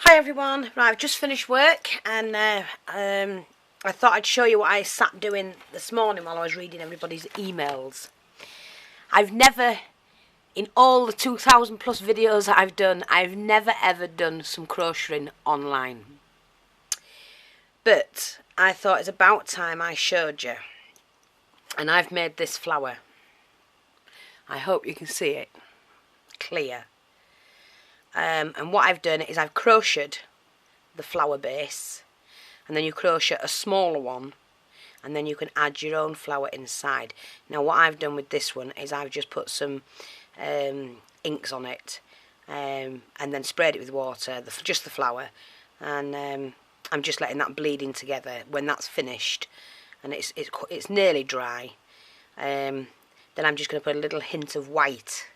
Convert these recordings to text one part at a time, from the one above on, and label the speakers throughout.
Speaker 1: Hi everyone, right, I've just finished work and I thought I'd show you what I sat doing this morning while I was reading everybody's emails. I've never, in all the 2,000 plus videos that I've done, I've never ever done some crocheting online. But I thought it's about time I showed you. And I've made this flower. I hope you can see it clear. And what I've done is I've crocheted the flower base, and then you crochet a smaller one, and then you can add your own flower inside. Now what I've done with this one is I've just put some inks on it, and then sprayed it with water, just the flower, and I'm just letting that bleed in together. When that's finished and it's nearly dry, then I'm just going to put a little hint of white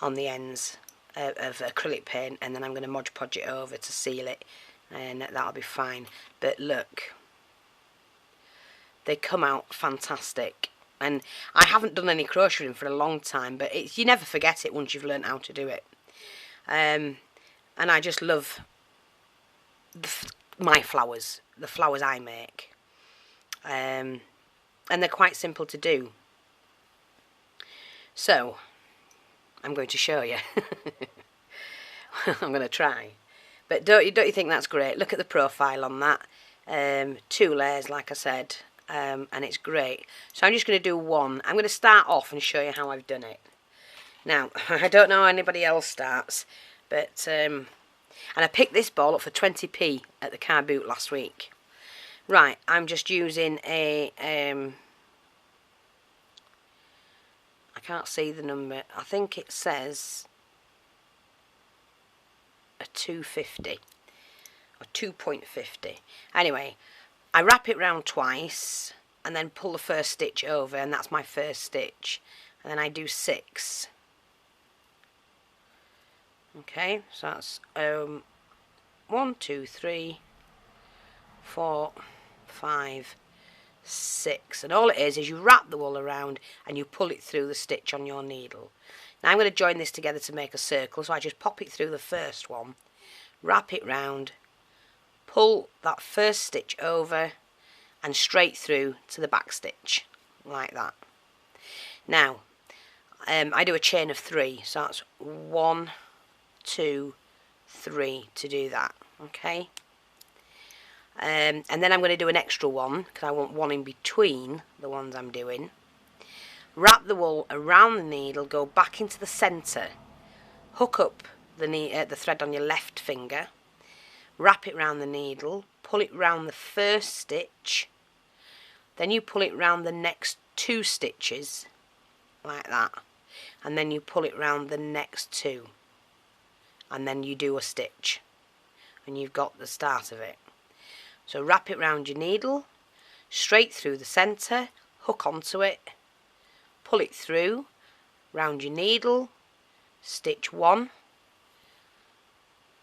Speaker 1: on the ends of acrylic paint, and then I'm going to Mod Podge it over to seal it, and that'll be fine. But look, they come out fantastic, and I haven't done any crocheting for a long time, but you never forget it once you've learned how to do it. And I just love my flowers, the flowers I make, and they're quite simple to do. So I'm going to show you. I'm going to try. But don't you think that's great? Look at the profile on that. 2 layers, like I said, and it's great. So I'm just going to do one. I'm going to start off and show you how I've done it. Now, I don't know how anybody else starts, but and I picked this ball up for 20p at the car boot last week. Right, I'm just using a I can't see the number. I think it says a 250 or 2.50. Anyway, I wrap it round twice and then pull the first stitch over, and that's my first stitch, and then I do 6. Okay, so that's 1, 2, 3, 4, 5, 6, and all it is you wrap the wool around and you pull it through the stitch on your needle. Now I'm going to join this together to make a circle, so I just pop it through the first one, wrap it round, pull that first stitch over and straight through to the back stitch, like that. Now I do a chain of 3, so that's 1, 2, 3 to do that. Okay. And then I'm going to do an extra one, because I want one in between the ones I'm doing. Wrap the wool around the needle, go back into the centre, hook up the thread on your left finger, wrap it round the needle, pull it round the first stitch, then you pull it round the next 2 stitches, like that, and then you pull it round the next 2, and then you do a stitch, and you've got the start of it. So wrap it round your needle, straight through the centre, hook onto it, pull it through, round your needle, stitch 1,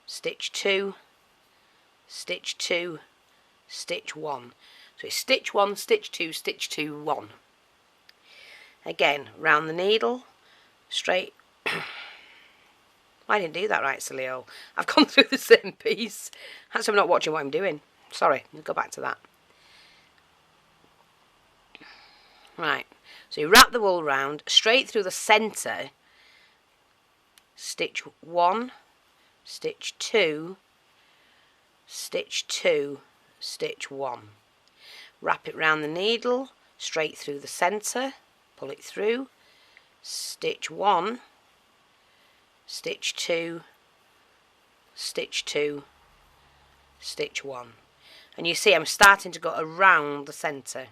Speaker 1: stitch 2, stitch 2, stitch 1. So it's stitch 1, stitch 2, stitch 2, 1. Again, round the needle, straight. I didn't do that right, Salio. I've gone through the same piece. That's why I'm not watching what I'm doing. Sorry, we'll go back to that. Right, so you wrap the wool round, straight through the centre, stitch 1, stitch 2, stitch 2, stitch 1. Wrap it round the needle, straight through the centre, pull it through, stitch 1, stitch 2, stitch 2, stitch 1. And you see I'm starting to go around the centre,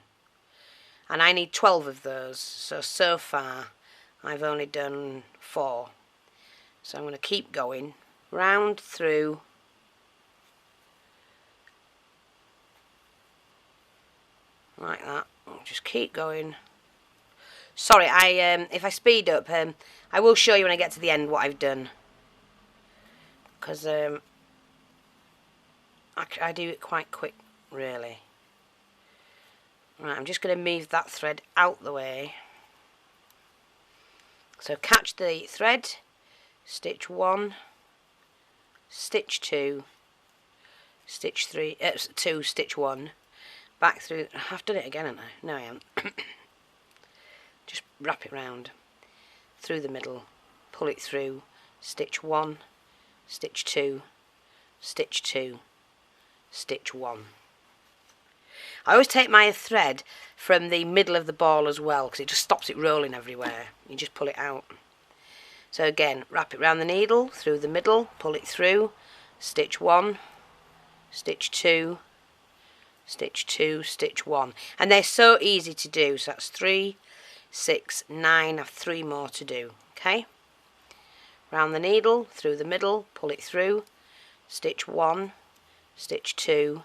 Speaker 1: and I need 12 of those, so far I've only done 4, so I'm going to keep going round through, like that. I'll just keep going. Sorry, if I speed up, I will show you when I get to the end what I've done, because I do it quite quick, really. Right, I'm just going to move that thread out the way. So catch the thread, stitch 1, stitch 2, stitch 3, 2, stitch 1, back through. I've done it again, haven't I? No, I haven't. Just wrap it round through the middle, pull it through, stitch 1, stitch 2, stitch 2, stitch 1. I always take my thread from the middle of the ball as well, because it just stops it rolling everywhere. You just pull it out. So again, wrap it round the needle, through the middle, pull it through, stitch 1, stitch 2, stitch 2, stitch 1. And they're so easy to do. So that's 3, 6, 9. I have 3 more to do. Okay? Round the needle, through the middle, pull it through, stitch 1, stitch 2,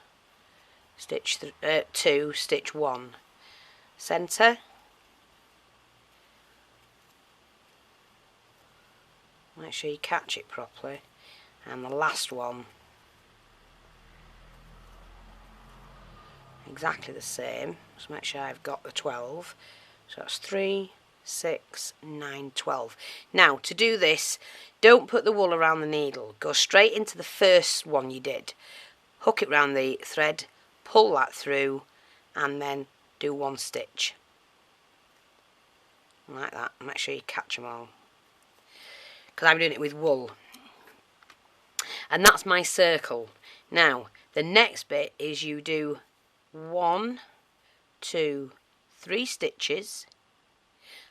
Speaker 1: stitch 2, stitch 1. Centre. Make sure you catch it properly. And the last one, exactly the same. Just make sure I've got the 12. So that's 3, 6, 9, 12. Now, to do this, don't put the wool around the needle. Go straight into the first one you did. Hook it round the thread, pull that through, and then do 1 stitch. Like that. Make sure you catch them all, because I'm doing it with wool. And that's my circle. Now, the next bit is you do 1, 2, 3 stitches,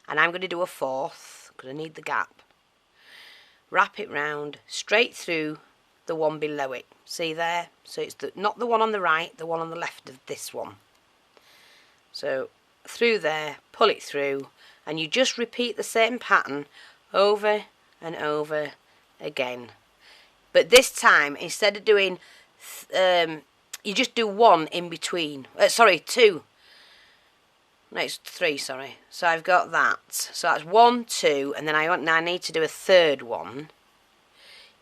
Speaker 1: and I'm going to do a 4th because I need the gap. Wrap it round straight through the one below it. See there? So it's not the one on the right, the one on the left of this one. So through there, pull it through, and you just repeat the same pattern over and over again. But this time, instead of doing, you just do 1 in between. Sorry, 2. No, it's 3, sorry. So I've got that. So that's 1, 2, and then I need to do a 3rd one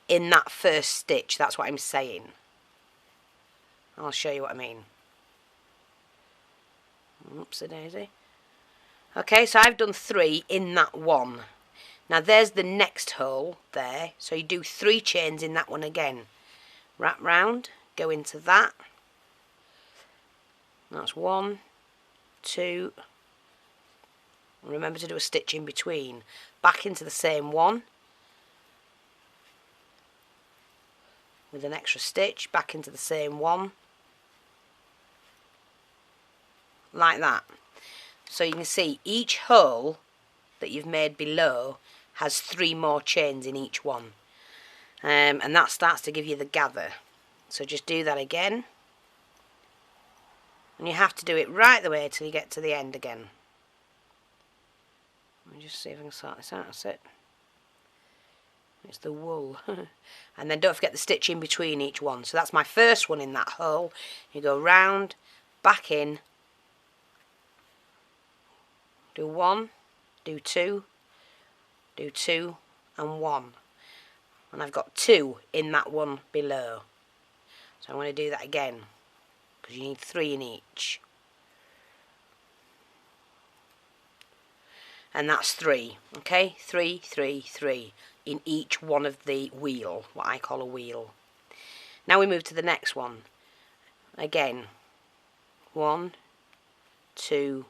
Speaker 1: in that first stitch. That's what I'm saying. I'll show you what I mean. Oopsie daisy. Okay, so I've done 3 in that one. Now there's the next hole there. So you do 3 chains in that one again. Wrap round, go into that. That's 1, 2. Remember to do a stitch in between. Back into the same one with an extra stitch. Back into the same one. Like that. So you can see each hole that you've made below has 3 more chains in each one. And that starts to give you the gather. So just do that again. And you have to do it right the way till you get to the end again. Let me just see if I can sort this out. That's it. It's the wool. And then don't forget the stitch in between each one. So that's my first one in that hole. You go round, back in, do 1, do 2, do 2 and 1. And I've got 2 in that one below. So I'm going to do that again, because you need 3 in each. And that's 3, okay? 3, 3, 3 in each one of the wheel, what I call a wheel. Now we move to the next one. Again, 1, 2,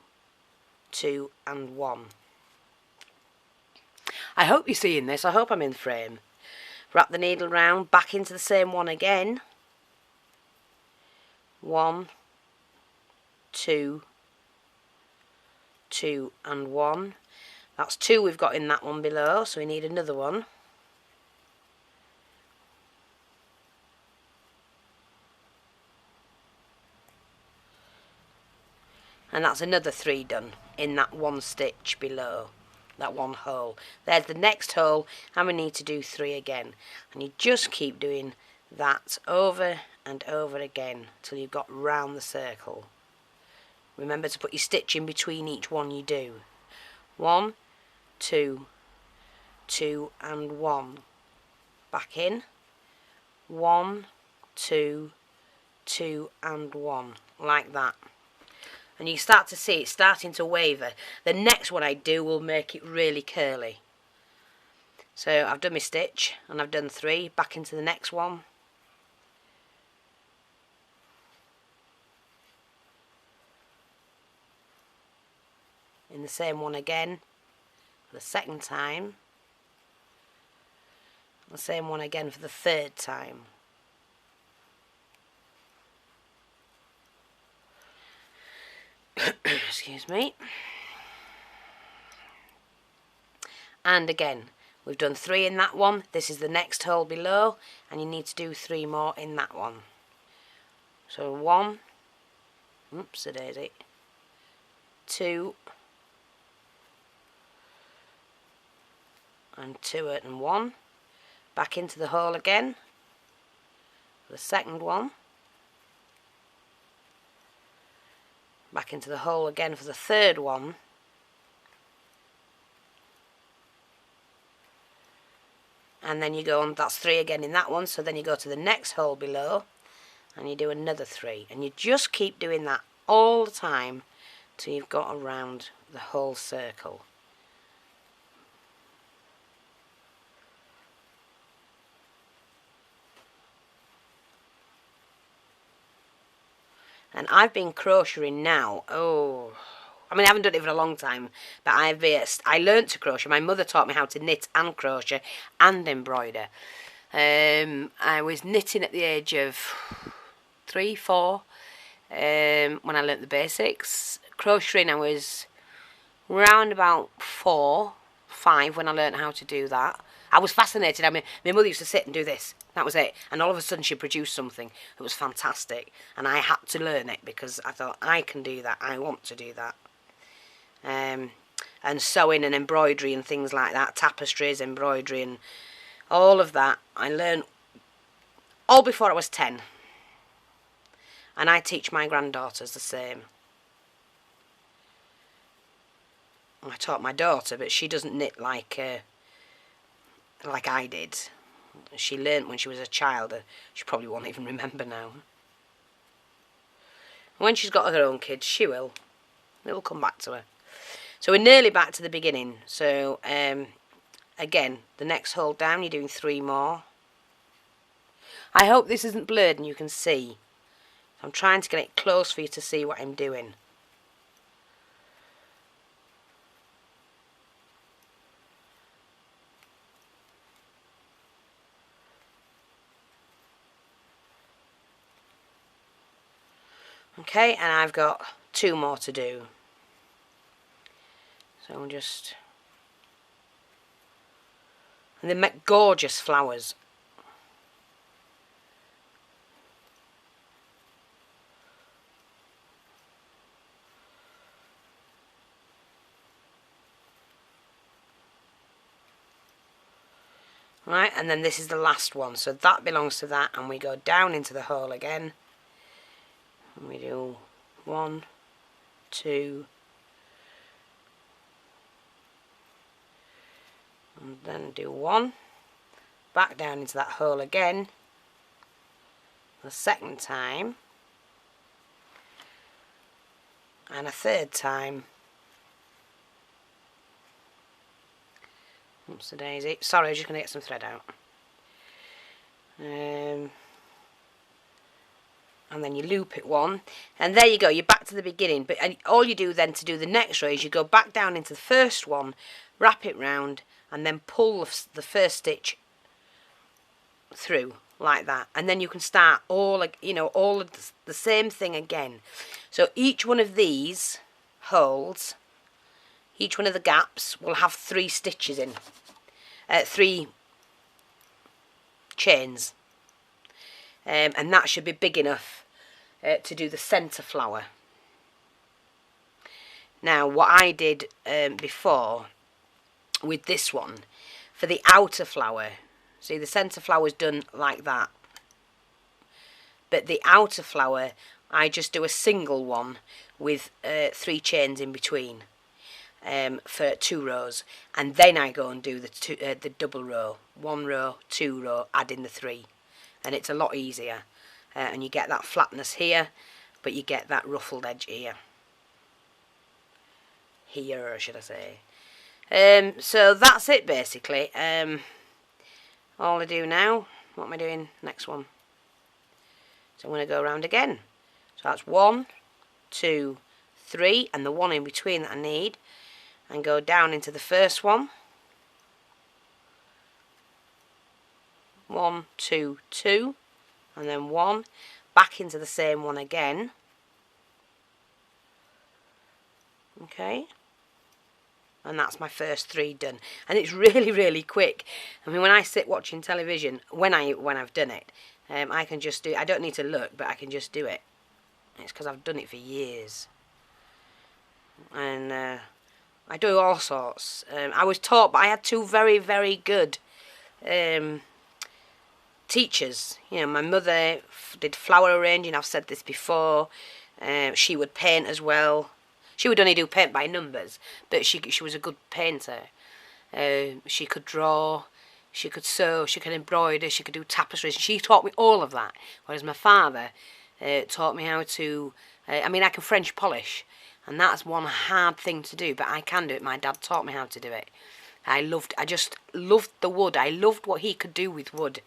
Speaker 1: 2 and 1. I hope you're seeing this. I hope I'm in frame. Wrap the needle round, back into the same one again. 1, 2, 2 and 1. That's 2 we've got in that one below, so we need another one. And that's another 3 done in that one stitch below, that one hole. There's the next hole, and we need to do 3 again. And you just keep doing that over and over again till you've got round the circle. Remember to put your stitch in between each one you do. 1, 2, 2 and 1. Back in. 1, 2, 2 and 1. Like that. And you start to see it starting to waver. The next one I do will make it really curly. So I've done my stitch and I've done 3, back into the next one. In the same one again for the second time. The same one again for the third time. Excuse me. And again, we've done 3 in that one. This is the next hole below, and you need to do 3 more in that one. So 1, oops, a daisy, 2, and 2 and 1. Back into the hole again for the second one. Back into the hole again for the third one. And then you go on, that's 3 again in that one, so then you go to the next hole below and you do another 3, and you just keep doing that all the time till you've got around the whole circle. And I've been crocheting now, I mean, I haven't done it for a long time, but I learnt to crochet. My mother taught me how to knit and crochet and embroider. I was knitting at the age of 3, 4, when I learnt the basics. Crocheting, I was round about 4, 5 when I learnt how to do that. I was fascinated. I mean, my mother used to sit and do this. That was it. And all of a sudden she produced something that was fantastic. And I had to learn it because I thought, I can do that. I want to do that. And sewing and embroidery and things like that. Tapestries, embroidery and all of that. I learned all before I was 10. And I teach my granddaughters the same. I taught my daughter, but she doesn't knit like I did. She learnt when she was a child. She probably won't even remember now. When she's got her own kids, she will. It will come back to her. So we're nearly back to the beginning. So again, the next hole down, you're doing 3 more. I hope this isn't blurred and you can see. I'm trying to get it close for you to see what I'm doing. Okay, and I've got 2 more to do. So I'll just... And they make gorgeous flowers. Right, and then this is the last one. So that belongs to that, and we go down into the hole again. And we do 1, 2, and then do 1, back down into that hole again the second time, and a third time. Oops, a daisy. Sorry, I was just going to get some thread out. And then you loop it 1, and there you go, you're back to the beginning. But all you do then to do the next row is you go back down into the first one, wrap it round, and then pull the first stitch through like that, and then you can start all of the same thing again. So each one of these holes, each one of the gaps will have 3 stitches in, 3 chains, and that should be big enough to do the centre flower. Now what I did before with this one, for the outer flower, see the centre flower is done like that, but the outer flower I just do a single one with 3 chains in between for 2 rows, and then I go and do the double row, 1 row, 2 row, add in the 3, and it's a lot easier. And you get that flatness here, but you get that ruffled edge here. Here, should I say. So that's it basically. All I do now, what am I doing? Next one. So I'm going to go around again. So that's 1, 2, 3, and the one in between that I need, and go down into the first one. 1, 2, 2, and then 1, back into the same one again. Okay, and that's my first 3 done, and it's really quick. I mean, when I sit watching television, when I've done it, I can just do. I don't need to look, but I can just do it. It's because I've done it for years, and I do all sorts. I was taught, but I had 2 very good teachers. You know, my mother did flower arranging. I've said this before. She would paint as well. She would only do paint by numbers, but she was a good painter. She could draw, she could sew, she could embroider, she could do tapestries. She taught me all of that. Whereas my father taught me how to. I mean, I can French polish, and that's one hard thing to do, but I can do it. My dad taught me how to do it. I just loved the wood. I loved what he could do with wood.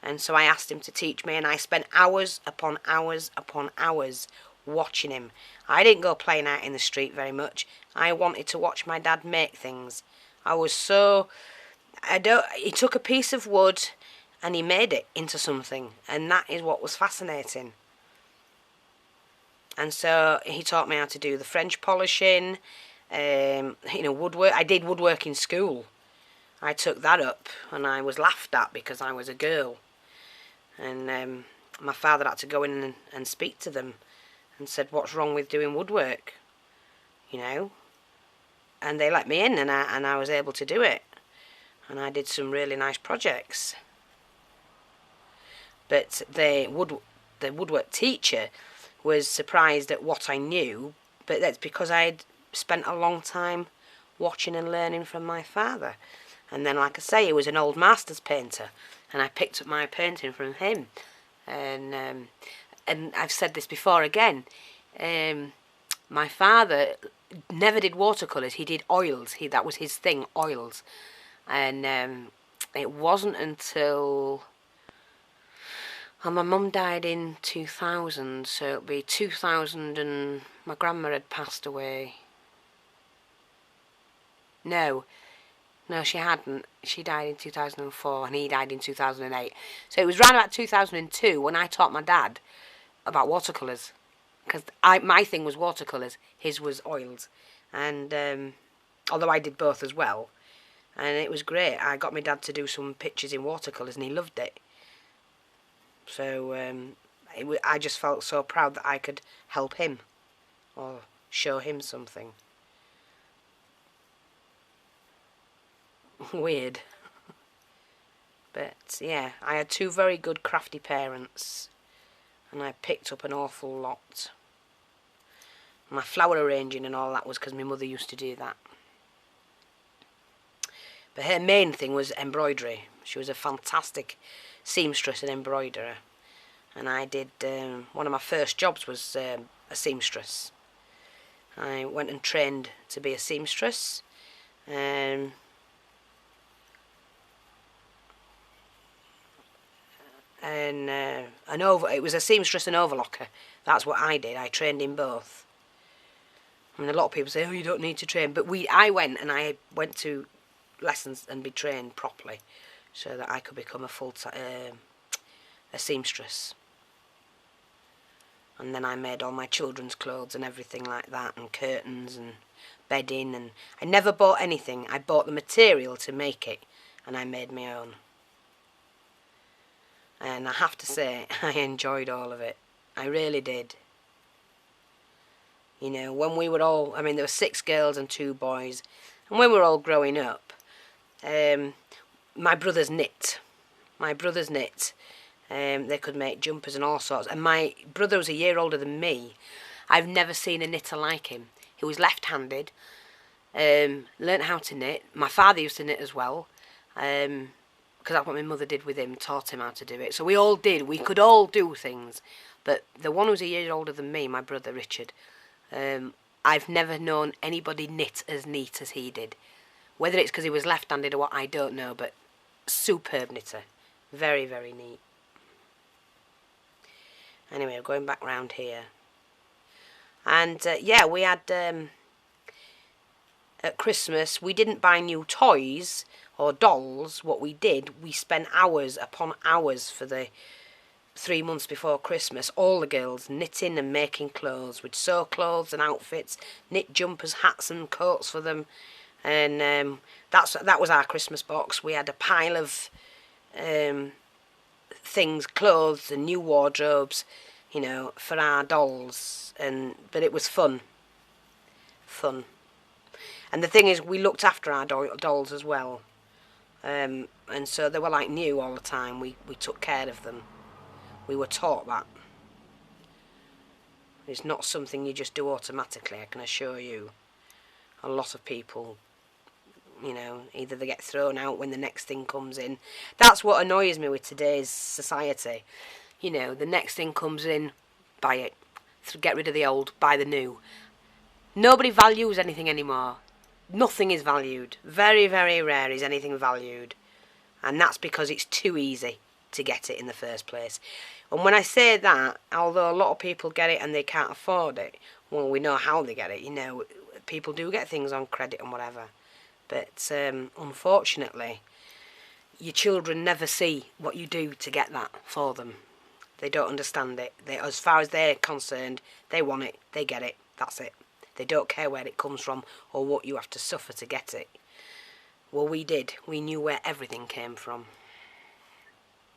Speaker 1: And so I asked him to teach me, and I spent hours upon hours upon hours watching him. I didn't go playing out in the street very much. I wanted to watch my dad make things. I was so... He took a piece of wood and he made it into something, and that is what was fascinating. And so he taught me how to do the French polishing, woodwork. I did woodwork in school. I took that up, and I was laughed at because I was a girl. And my father had to go in and speak to them and said, what's wrong with doing woodwork? You know? And they let me in, and I was able to do it. And I did some really nice projects. But the woodwork teacher was surprised at what I knew, but that's because I'd spent a long time watching and learning from my father. And then, like I say, he was an old masters painter, and I picked up my painting from him. And I've said this before again, my father never did watercolours, he did oils. That was his thing, oils. And it wasn't until... Well, my mum died in 2000, so it'll be 2000, and my grandma had passed away. No, she hadn't. She died in 2004, and he died in 2008. So it was around about 2002 when I taught my dad about watercolours. Because my thing was watercolours, his was oils. And although I did both as well. And it was great. I got my dad to do some pictures in watercolours, and he loved it. So I just felt so proud that I could help him or show him something. Weird. But yeah, I had 2 very good crafty parents, and I picked up an awful lot. My flower arranging and all that was because my mother used to do that. But her main thing was embroidery. She was a fantastic seamstress and embroiderer. And I did, one of my first jobs was a seamstress. I went and trained to be a seamstress. It was a seamstress and overlocker. That's what I did. I trained in both. I mean, a lot of people say, oh, you don't need to train. But I went to lessons and be trained properly so that I could become a seamstress. And then I made all my children's clothes and everything like that, and curtains and bedding, and I never bought anything. I bought the material to make it, and I made my own. And I have to say, I enjoyed all of it. I really did. You know, when we were all, I mean, there were 6 girls and 2 boys, and when we were all growing up, my brothers knit. They could make jumpers and all sorts. And my brother was a year older than me. I've never seen a knitter like him. He was left-handed, learnt how to knit. My father used to knit as well, because that's what my mother did with him, taught him how to do it. So we all did. We could all do things. But the one who was a year older than me, my brother Richard, I've never known anybody knit as neat as he did. Whether it's because he was left-handed or what, I don't know, but superb knitter. Very, very neat. Anyway, we're going back round here. And, yeah, we had, at Christmas, we didn't buy new toys or dolls. What we did, we spent hours upon hours for the 3 months before Christmas, all the girls knitting and making clothes. We'd sew clothes and outfits, knit jumpers, hats and coats for them. And that was our Christmas box. We had a pile of things, clothes and new wardrobes, you know, for our dolls. But it was fun. And the thing is, we looked after our dolls as well. And so they were like new all the time. We took care of them. We were taught that. It's not something you just do automatically, I can assure you. A lot of people, you know, either they get thrown out when the next thing comes in. That's what annoys me with today's society. You know, the next thing comes in, buy it. Get rid of the old, buy the new. Nobody values anything anymore. Nothing is valued. Very, very rare is anything valued. And that's because it's too easy to get it in the first place. And when I say that, although a lot of people get it and they can't afford it, well, we know how they get it. You know, people do get things on credit and whatever. But unfortunately, your children never see what you do to get that for them. They don't understand it. As far as they're concerned, they want it, they get it, that's it. They don't care where it comes from or what you have to suffer to get it. Well, we did. We knew where everything came from.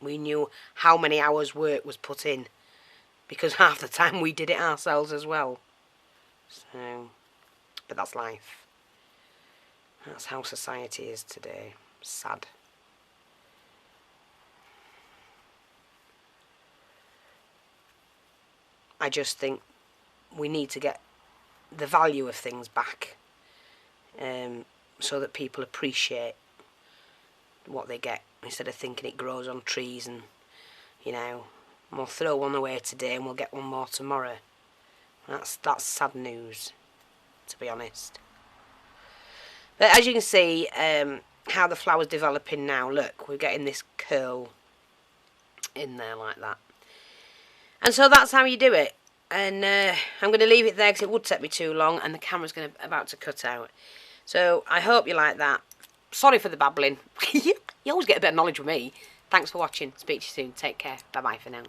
Speaker 1: We knew how many hours work was put in, because half the time we did it ourselves as well. So, but that's life. That's how society is today. Sad. I just think we need to get the value of things back, so that people appreciate what they get, instead of thinking it grows on trees and, you know, we'll throw one away today and we'll get one more tomorrow. That's sad news, to be honest. But as you can see, how the flower's developing now. Look, we're getting this curl in there like that. And so that's how you do it. And I'm going to leave it there because it would take me too long and the camera's about to cut out. So I hope you like that. Sorry for the babbling. You always get a bit of knowledge with me. Thanks for watching. Speak to you soon. Take care. Bye-bye for now.